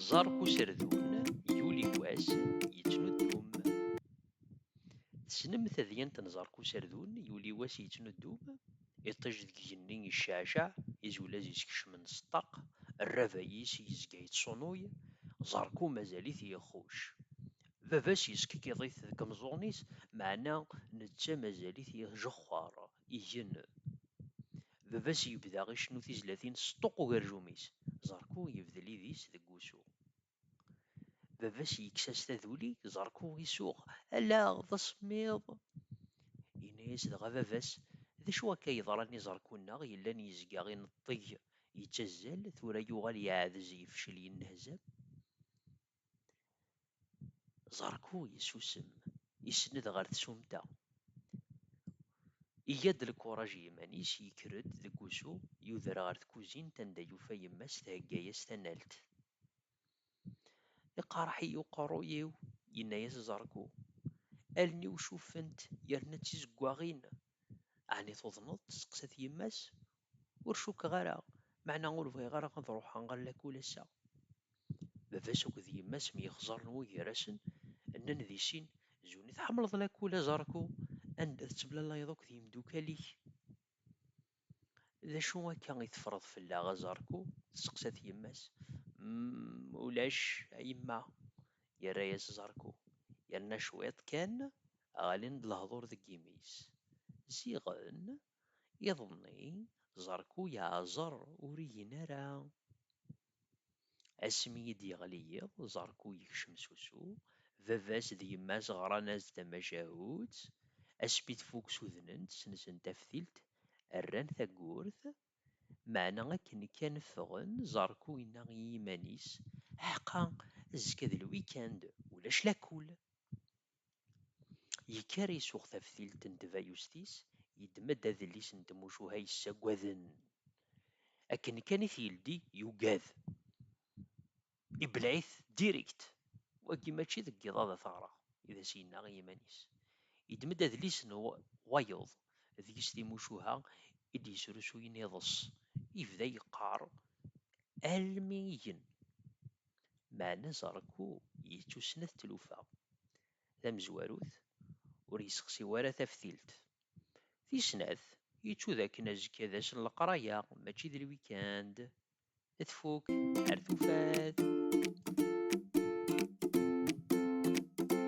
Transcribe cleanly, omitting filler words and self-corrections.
زرق سردون يولي واس يتندوم. تسنم تذينت نزرق سردون يولي واس يتندوم. يطيج ذك جنين الشعشع يزولا زيسكش من سطاق. الرفايس يزقا يتصونوي. زرقو مازاليت يخوش. فافاس يسكك يضيث ذك مزونيس معنا نتا مازاليت يجخوار يجن. فافاس يبدا غي شنو تيزلاتين سطوق وغرجوميس. زرقو يبدا ليديس ذك وسو. باباس يكساس تاذولي زركو يسوق الا ذا سميض ينايس دغا باباس ذا شوا كيضراني زركونا يلان يزقا غي نطي يتزل ثورا يوغال يعذز يفشل ينهزم. زركو يسوسم يسند غير تسومتا ياد الكوراج يمانيس يكرد ذك وسو يوذر غير تكوزين تندا يوفا يماس تهكاياس تنالت يقارحي وقرويو ينايس زركو الني وشوفنت يرنا تيزكواغين عني تظنط تسقسات يماس ورشوك غارا معنا ور بغي غارا غنروح نغلك ولا سا بافاس وكذ يماس ميخزر نوي راسن انن ذي سين زوني تحملض لك ولا زاركو ان تبلا لا يضوك ذي مدوكاليك ذا شو كان يتفرض في اللا زاركو تسقسات يماس ولاش يما يا رايس زاركو يرنا شويط كان غالين الهضور ذا كيميس زيغن يظني زركو يعزر ورينارا اسمي ديغلي زركو يكشم سوسو فافاس دي ماس غراناز تمشاهود اسبيت فوق سوذننت سنسن تفثيلت الران ثاقورث معنا أكن كان فغن زركو إنا يمانيس حقا زكا ذا الويكاند ولاش لاكول يكاري سوغ تفثيلت نتفايوستيس يدمد هذا اللي سنتموشو هاي الساقوذن أكن كان يلدي يوقاذ يبلعيث ديريكت وكي ماشي ذك ضاضة ثغرة إذا سينا غي يمانيس يدمد هذا اللي سنو وايض ذيك ستيموشوها إدي سرسو ينيضس يبدا يقار الميين معنا زركو يتوسنث تلوفا ذا مزواروث وريسقسي ورا تفثيلت في سناث يتشو ذاك نازك ذاش القرايا ماشي ذا الويكاند تفوك ارثوفات.